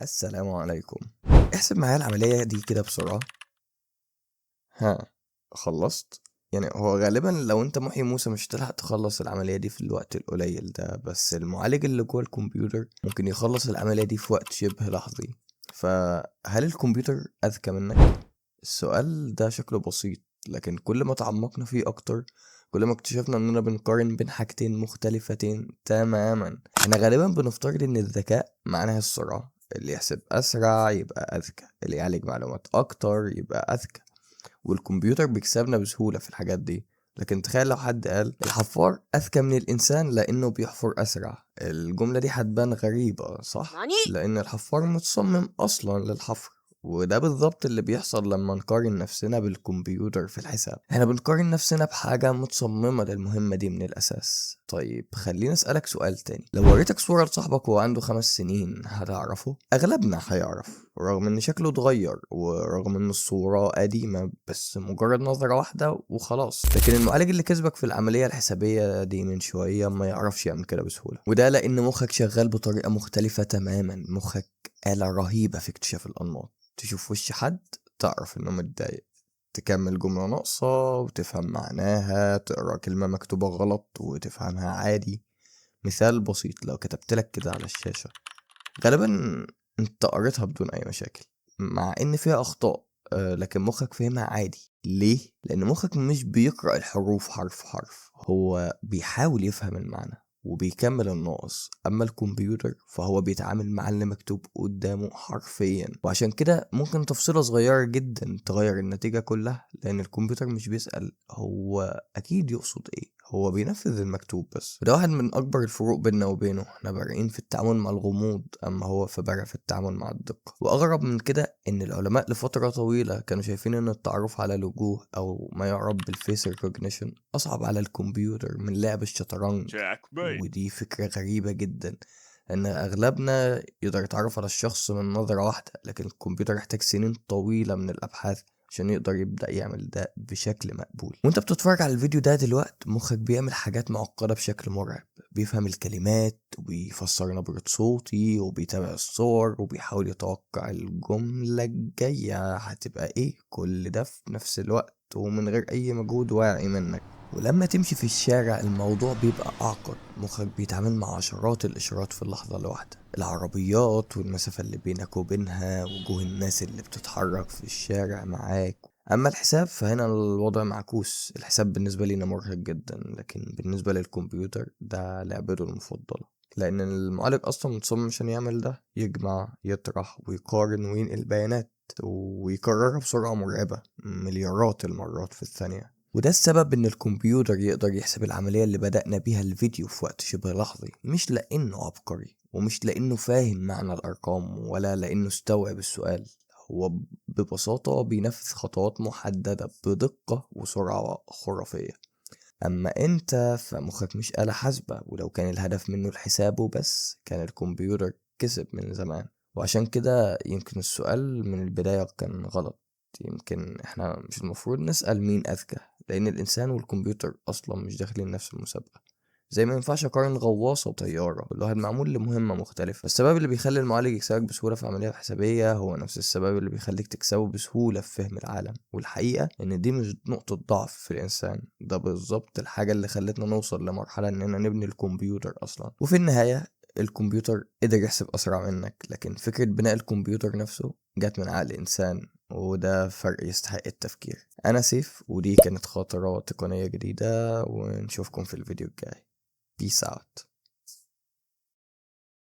السلام عليكم. احسب معايا العملية دي كده بسرعة. ها، خلصت؟ يعني هو غالبا لو انت محيي موسى مش هتلحق تخلص العملية دي في الوقت القليل ده، بس المعالج اللي جوه الكمبيوتر ممكن يخلص العملية دي في وقت شبه لحظي. فهل الكمبيوتر أذكى منك؟ السؤال ده شكله بسيط، لكن كل ما تعمقنا فيه أكتر كل ما اكتشفنا إننا بنقارن بين حاجتين مختلفتين تماما. احنا غالبا بنفترض إن الذكاء معناها السرعة، اللي يحسب أسرع يبقى أذكى، اللي يعالج معلومات أكتر يبقى أذكى، والكمبيوتر بيكسبنا بسهولة في الحاجات دي. لكن تخيل لو حد قال الحفار أذكى من الإنسان لأنه بيحفر أسرع، الجملة دي هتبان غريبة صح؟ لأن الحفار متصمم أصلا للحفر، وده بالظبط اللي بيحصل لما نقارن نفسنا بالكمبيوتر في الحساب. احنا بنقارن نفسنا بحاجة متصممة للمهمة دي من الأساس. طيب خليني أسألك سؤال تاني، لو وريتك صورة لصاحبك وهو عنده 5 سنين هتعرفه؟ أغلبنا هيعرف رغم إن شكله اتغير ورغم إن الصورة قديمة، بس مجرد نظرة واحدة وخلاص. لكن المعالج اللي كسبك في العملية الحسابية دي من شوية ما يعرفش يعمل كده بسهولة، وده لأن مخك شغال بطريقة مختلفة تماما. مخك آلة رهيبة في اكتشاف الأنماط. تشوف وش حد تعرف إنه متضايق، تكمل جملة ناقصة وتفهم معناها، تقرأ كلمة مكتوبة غلط وتفهمها عادي. مثال بسيط، لو كتبتلك كده على الشاشة غالبا انت قريتها بدون اي مشاكل مع ان فيها اخطاء، لكن مخك فهمها عادي. ليه؟ لان مخك مش بيقرأ الحروف حرف حرف، هو بيحاول يفهم المعنى وبيكمل الناقص. اما الكمبيوتر فهو بيتعامل مع اللي مكتوب قدامه حرفيا، وعشان كده ممكن تفصيلة صغيرة جدا تغير النتيجة كلها. لان الكمبيوتر مش بيسأل هو اكيد يقصد ايه، هو بينفذ المكتوب بس. وده واحد من اكبر الفروق بيننا وبينه. احنا بارعين في التعامل مع الغموض، اما هو فبارع في التعامل مع الدقة. واغرب من كده ان العلماء لفترة طويلة كانوا شايفين ان التعرف على الوجوه او ما يعرف بالفيس ريكوجنيشن اصعب على الكمبيوتر من لعب الشطرنج. ودي فكرة غريبة جدا، ان اغلبنا يقدر يتعرف على الشخص من نظرة واحدة، لكن الكمبيوتر يحتاج سنين طويلة من الابحاث عشان يقدر يبدأ يعمل ده بشكل مقبول. وانت بتتفرج على الفيديو ده دلوقتي مخك بيعمل حاجات معقدة بشكل مرعب، بيفهم الكلمات وبيفسر نبرة صوتي وبيتابع الصور وبيحاول يتوقع الجملة الجاية هتبقى ايه، كل ده في نفس الوقت ومن غير اي مجهود واعي منك. ولما تمشي في الشارع الموضوع بيبقى أعقد، مخك بيتعامل مع عشرات الإشارات في اللحظة الواحدة، العربيات والمسافة اللي بينك وبينها، وجوه الناس اللي بتتحرك في الشارع معاك. أما الحساب فهنا الوضع معكوس، الحساب بالنسبة لي مرهق جدا، لكن بالنسبة للكمبيوتر ده لعبته المفضلة. لأن المعالج أصلا متصمم عشان يعمل ده، يجمع يطرح ويقارن وينقل بيانات ويكررها بسرعة مرعبة مليارات المرات في الثانية. وده السبب ان الكمبيوتر يقدر يحسب العملية اللي بدأنا بيها الفيديو في وقت شبه لحظي، مش لانه عبقري ومش لانه فاهم معنى الارقام ولا لانه استوعب السؤال. هو ببساطة بينفذ خطوات محددة بدقة وسرعة خرافية. اما انت فمخك مش آلة حاسبة، ولو كان الهدف منه الحساب وبس كان الكمبيوتر كسب من زمان. وعشان كده يمكن السؤال من البداية كان غلط. يمكن احنا مش المفروض نسأل مين أذكى، لأن الإنسان والكمبيوتر أصلا مش داخلين نفس المسابقة. زي ما ينفعش أقارن غواصة وطيارة، كل واحد معمول لمهمة مختلفة. السبب اللي بيخلي المعالج يكسبك بسهولة في عملية حسابية هو نفس السبب اللي بيخليك تكسبه بسهولة في فهم العالم. والحقيقة إن دي مش نقطة ضعف في الإنسان، ده بالظبط الحاجة اللي خلتنا نوصل لمرحلة إننا نبني الكمبيوتر أصلا. وفي النهاية الكمبيوتر قدر يحسب أسرع منك، لكن فكرة بناء الكمبيوتر نفسه جت من عقل إنسان، وده فرق يستحق التفكير. أنا سيف، ودي كانت خاطرة تقنية جديدة، ونشوفكم في الفيديو الجاي. Peace out.